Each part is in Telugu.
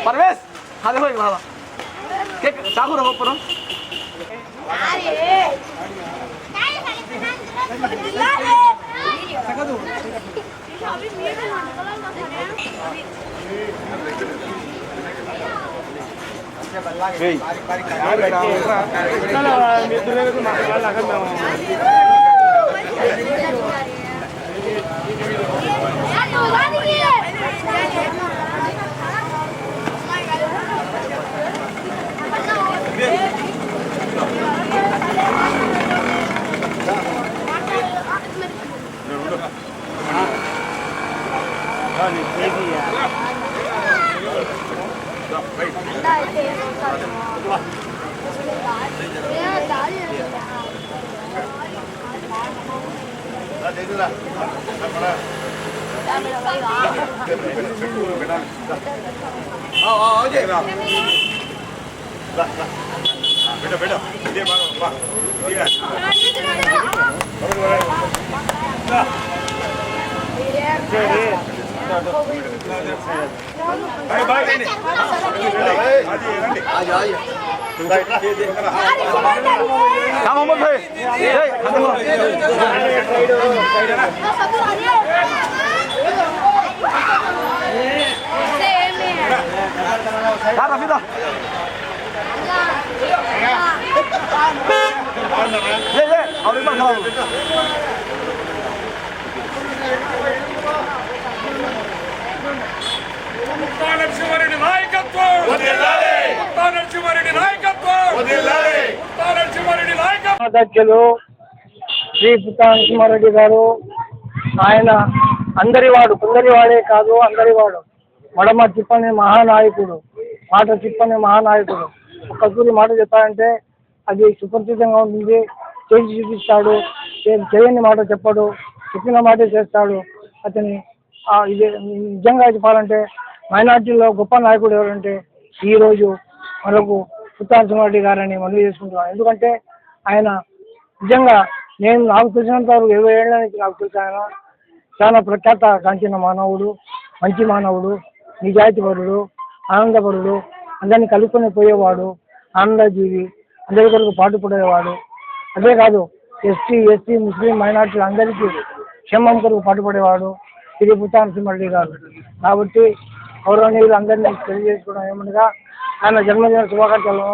परवेश हाले होई बाबा के चाकू रहो पर అధ్యక్షులు శ్రీ పుత్తా నరసింహారెడ్డి గారు ఆయన అందరివాడు, కొందరివాడే కాదు అందరివాడు. మడమ తిప్పని మహానాయకుడు, మాట తిప్పని మహానాయకుడు. ఒక్కసారి మాట చెప్పాలంటే అది సుపరిచితంగా ఉంటుంది. చేసి చూపిస్తాడు, చేయని మాట చెప్పడు, చెప్పిన మాట చేస్తాడు. అతని ఇది నిజంగా చెప్పాలంటే మైనార్టీలో గొప్ప నాయకుడు ఎవరంటే ఈరోజు మనకు పుత్తా నరసింహారెడ్డి గారని మనవి చేసుకుంటున్నాను. ఎందుకంటే ఆయన నిజంగా నాకు తెలిసినంత వరకు 20 ఏళ్ళ నుంచి నాకు తెలిసి ఆయన చాలా ప్రఖ్యాత కాంచిన మానవుడు, మంచి మానవుడు, నిజాయితీపరుడు, ఆనందపరుడు, అందరినీ కలుపుకొని పోయేవాడు, ఆనందజీవి, అందరి కొరకు పాటుపడేవాడు. అంతేకాదు ఎస్టీ ముస్లిం మైనార్టీలు అందరికీ క్షేమం కొరకు పాటుపడేవాడు శ్రీ పుత్తా నరసింహారెడ్డి గారు. కాబట్టి గౌరవనీయులు అందరినీ తెలియజేసుకోవడం ఏమనగా ఆయన జన్మదిన శుభాకాంక్షలను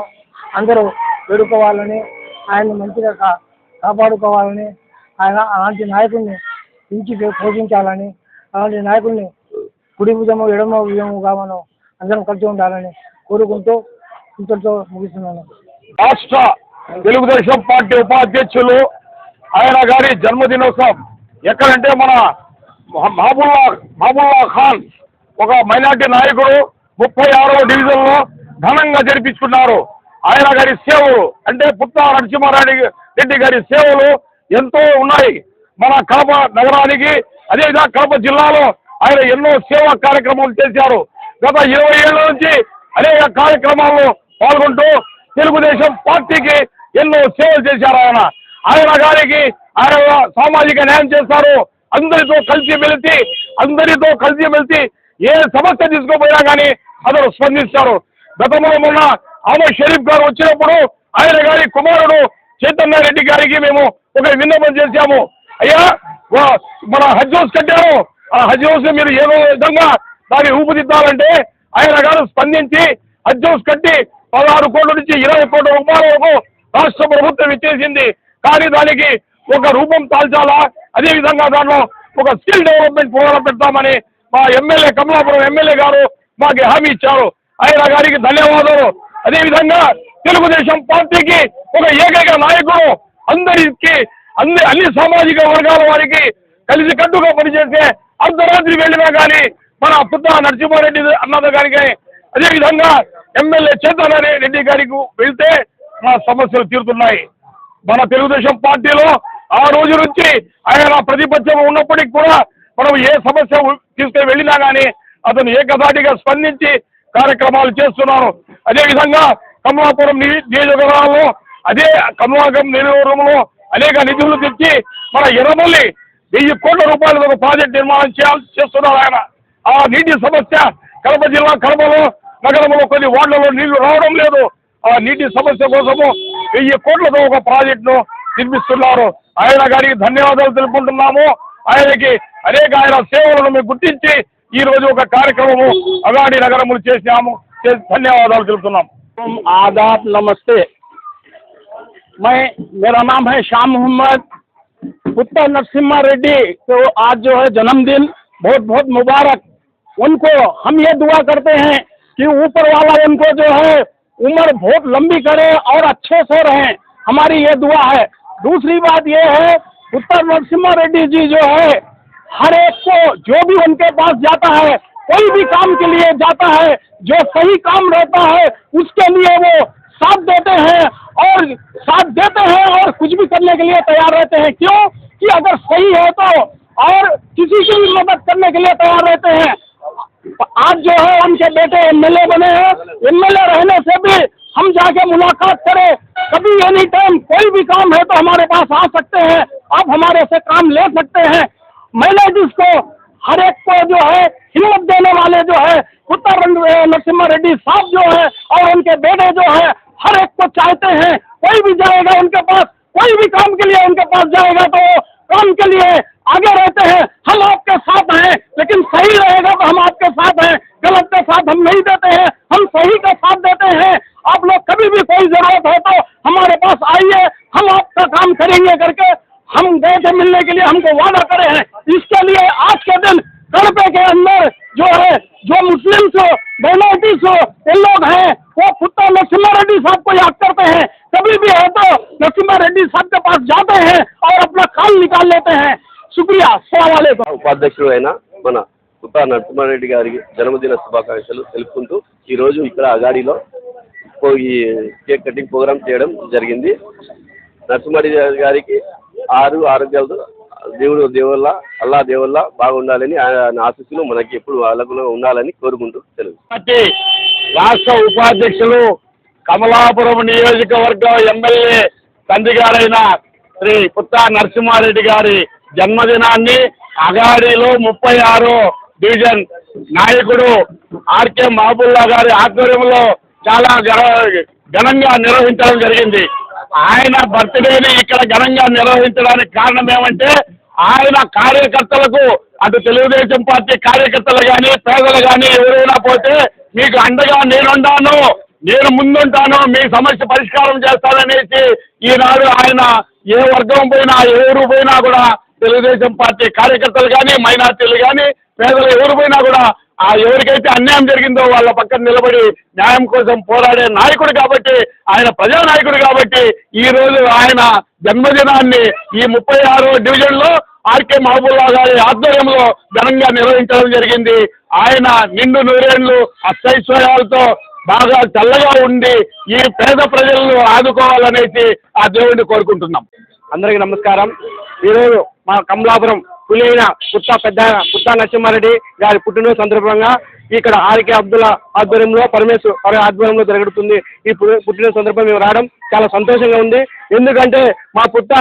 అందరూ వేడుకోవాలని, ఆయన్ని మంచిగా కాపాడుకోవాలని, ఆయన అలాంటి నాయకుడిని పెంచి పోషించాలని, అలాంటి నాయకుడిని కుడి భుజము ఎడమ భుజముగా మనం అందరం కలిసి ఉండాలని కోరుకుంటూ ఇంతటితో ముగిస్తున్నాను. రాష్ట్ర తెలుగుదేశం పార్టీ ఉపాధ్యక్షులు ఆయన గారి జన్మదినోత్సవం ఎక్కడంటే మన మహబూల్లా ఖాన్ ఒక మైనార్టీ నాయకుడు 36వ డివిజన్లో ఘనంగా జరిపించుకున్నారు. ఆయన గారి సేవలు అంటే పుత్తా నరసింహారెడ్డి గారి సేవలు ఎంతో ఉన్నాయి మన కడప నగరానికి. అదేవిధంగా కడప జిల్లాలో ఆయన ఎన్నో సేవా కార్యక్రమాలు చేశారు. గత 20 ఏళ్ల నుంచి అనేక కార్యక్రమాల్లో పాల్గొంటూ తెలుగుదేశం పార్టీకి ఎన్నో సేవలు చేశారు. ఆయన గారికి ఆయన సామాజిక న్యాయం చేస్తారు. అందరితో కలిసి ఏ సమస్య తీసుకోపోయినా కానీ అతను స్పందిస్తారు. గతంలో మొన్న అహ్మద్ షరీఫ్ గారు వచ్చినప్పుడు ఆయన గారి కుమారుడు చైతన్య రెడ్డి గారికి మేము ఒక విన్నపం చేశాము. అయ్యా మన హజ్ హౌస్ కట్టారు, ఆ హజ్ హౌస్ మీరు ఏదో విధంగా దాన్ని రూపుదిద్దాలంటే ఆయన గారు స్పందించి హజ్ హౌస్ కట్టి 16 కోట్ల నుంచి 20 కోట్ల రూపాయల వరకు రాష్ట్ర ప్రభుత్వం ఇచ్చేసింది. కానీ దానికి ఒక రూపం దాల్చాలా, అదేవిధంగా దాంట్లో ఒక స్కిల్ డెవలప్మెంట్ ప్రోగ్రాం పెడతామని మా ఎమ్మెల్యే కమలాపురం ఎమ్మెల్యే గారు మాకు హామీ ఇచ్చారు. ఆయన గారికి ధన్యవాదాలు. అదేవిధంగా తెలుగుదేశం పార్టీకి ఒక ఏకైక నాయకుడు, అన్ని సామాజిక వర్గాల వారికి కలిసి కట్టుగా పనిచేస్తే అర్ధరాత్రి వెళ్ళినా కానీ మన పుత్తా నరసింహారెడ్డి అన్నద గారికి, అదేవిధంగా ఎమ్మెల్యే చైతన్య రెడ్డి గారికి వెళ్తే మా సమస్యలు తీరుతున్నాయి. మన తెలుగుదేశం పార్టీలో ఆ రోజు నుంచి ఆయన ప్రతిపక్షం ఉన్నప్పటికీ కూడా మనం ఏ సమస్య తీసుకుని వెళ్ళినా కానీ అతను ఏకధాటిగా స్పందించి కార్యక్రమాలు చేస్తున్నారు. అదేవిధంగా కమలాపురం నియోజకవర్గంలో అదే కమలాపురం నియోజకవర్గంలో అనేక నిధులు తెచ్చి మన ఎర్రమల్లి 1000 కోట్ల రూపాయలతో ఒక ప్రాజెక్ట్ నిర్మాణం చేస్తున్నారు ఆయన. ఆ నీటి సమస్య కడప జిల్లా కడపలో నగరంలో కొన్ని వార్డులలో నీళ్లు రావడం లేదు. ఆ నీటి సమస్య కోసము 1000 కోట్లతో ఒక ప్రాజెక్టును నిర్మిస్తున్నారు. ఆయన గారికి ధన్యవాదాలు తెలుపుకుంటున్నాము. ఆయనకి అనేక ఆయన సేవలను మేము గుర్తించి ఈ రోజు ఒక కార్యక్రమము అగాడి నగరములు చేసినాము. ధన్యవాదాలు తెలుపుతున్నాం. आदाब, नमस्ते। मेरा नाम है शाह मोहम्मद। पुत्र नरसिम्हा रेड्डी को आज जो है जन्मदिन बहुत बहुत मुबारक। उनको हम ये दुआ करते हैं कि ऊपर वाला उनको जो है उम्र बहुत लंबी करे और अच्छे से रहें, हमारी ये दुआ है। दूसरी बात ये है, पुत्र नरसिम्हा रेड्डी जी जो है हर एक को जो भी उनके पास जाता है, कोई भी काम के लिए जाता है, जो सही काम रहता है उसके लिए वो साथ देते हैं और कुछ भी करने के लिए तैयार रहते हैं। क्यों कि अगर सही है तो और किसी की भी मदद करने के लिए तैयार रहते हैं। आज जो है उनके बेटे एमएलए बने हैं, एमएलए रहने से भी हम जाके मुलाकात करें, कभी एनी टाइम कोई भी काम है तो हमारे पास आ सकते हैं, आप हमारे से काम ले सकते हैं। मैंने जिसको हर एक को जो है हिम्मत देने वाले जो है पुत्र नरसिम्हा रेड्डी साहब जो है और उनके बेटे जो है हर एक को चाहते हैं। कोई भी जाएगा उनके पास, कोई भी काम के लिए उनके पास जाएगा तो काम के लिए आगे रहते हैं। हम आपके साथ हैं, लेकिन सही रहेगा तो हम आपके साथ हैं, गलत के साथ हम नहीं देते हैं, हम सही का साथ देते हैं। आप लोग कभी भी कोई जरूरत हो तो हमारे पास आइए, हम आपका काम करेंगे करके हम गए थे मिलने के लिए, हमको वादा करे हैं। इसके लिए आज के दिन कड़पे के अंदर जो है जो मुस्लिम्स हो, माइनॉरिटीज हो, ये लोग हैं वो पुत्र नरसिम्हा रेड्डी साहब को याद करते हैं। कभी भी है तो नरसिम्हा रेड्डी साहब के पास जाते हैं और अपना काम निकाल लेते हैं। शुक्रिया, अस्सलाम वालेकुम। ఉపాధ్యక్షుడు అయిన మన పుత్ర నరసింహారెడ్డి గారికి జన్మదిన శుభాకాంక్షలు తెలుపుకుంటూ ఈరోజు ఇక్కడ అగాడిలో ఈ కేక్ కటింగ్ ప్రోగ్రామ్ చేయడం జరిగింది. నరసింహారెడ్డి గారికి ఆరోగ్యాలతో దేవుళ్ళ అల్లా దేవుళ్ళ బాగుండాలని ఆయన ఆశీస్సులు మనకి ఎప్పుడు వాళ్ళకు ఉండాలని కోరుకుంటూ తెలుగు. రాష్ట్ర ఉపాధ్యక్షులు కమలాపురం నియోజకవర్గ ఎమ్మెల్యే తండ్రి గారైన శ్రీ పుత్ర నరసింహారెడ్డి గారి జన్మదినాన్ని అగాడిలో 36 డివిజన్ నాయకుడు ఆర్కే మహబూల్లా గారి ఆధ్వర్యంలో చాలా ఘనంగా నిర్వహించడం జరిగింది. ఆయన బర్త్డేని ఇక్కడ ఘనంగా నిర్వహించడానికి కారణం ఏమంటే ఆయన కార్యకర్తలకు అటు తెలుగుదేశం పార్టీ కార్యకర్తలు కానీ పేదలు కానీ ఎవరైనా పోతే మీకు అండగా నేనుంటాను, నేను ముందుంటాను, మీ సమస్య పరిష్కారం చేస్తాననేసి ఈనాడు ఆయన ఏ వర్గం పోయినా ఎవరు పోయినా కూడా తెలుగుదేశం పార్టీ కార్యకర్తలు కానీ మైనార్టీలు కానీ పేదలు ఎవరు పోయినా కూడా ఆ ఎవరికైతే అన్యాయం జరిగిందో వాళ్ళ పక్కన నిలబడి న్యాయం కోసం పోరాడే నాయకుడు కాబట్టి, ఆయన ప్రజానాయకుడు కాబట్టి ఈ రోజు ఆయన జన్మదినాన్ని ఈ 36 డివిజన్లో ఆర్కే మహబూల్లా గారి ఆధ్వర్యంలో ఘనంగా నిర్వహించడం జరిగింది. ఆయన నిండు నూరేళ్లు అష్టైశ్వర్యాలతో బాగా చల్లగా ఉండి ఈ పేద ప్రజలను ఆదుకోవాలనేసి ఆ దేవుడిని కోరుకుంటున్నాం. అందరికీ నమస్కారం। ఈరోజు మా కమలాపురం పులిన పుత్త నరసింహారెడ్డి గారి పుట్టినరోజు సందర్భంగా ఇక్కడ ఆర్కే అబ్దుల్లా ఆధ్వర్యంలో పరమేశ్వర్ ఆధ్వర్యంలో జరుగుతుంది. ఈ పుట్టినరోజు సందర్భంగా మేము రావడం చాలా సంతోషంగా ఉంది. ఎందుకంటే మా పుత్త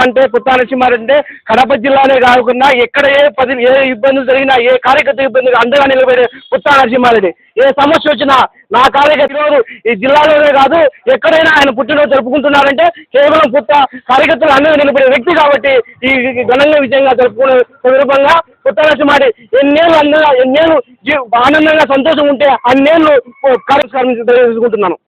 నరసింహారెడ్డి అంటే కడప జిల్లానే కాకుండా ఎక్కడ ఏ ఇబ్బందులు జరిగినా ఏ కార్యకర్త ఇబ్బంది అండగా నిలబడే పుత్త నరసింహారెడ్డి ఏ సమస్య వచ్చినా నా కార్యకర్తలు ఈ జిల్లాలోనే కాదు ఎక్కడైనా ఆయన పుట్టినరోజు జరుపుకుంటున్నారంటే కేవలం పుత్త కార్యకర్తలు అండగా నిలబడే వ్యక్తి కాబట్టి ఈ ఘనంగా విజయంగా జరుపుకునే సందర్భంగా పుత్త నరసింహారెడ్డి ఎన్నేళ్ళు ఆనందంగా సంతోషం ఉంటే అన్నేళ్ళు కార్యక్రమం తెలుసుకుంటున్నాను.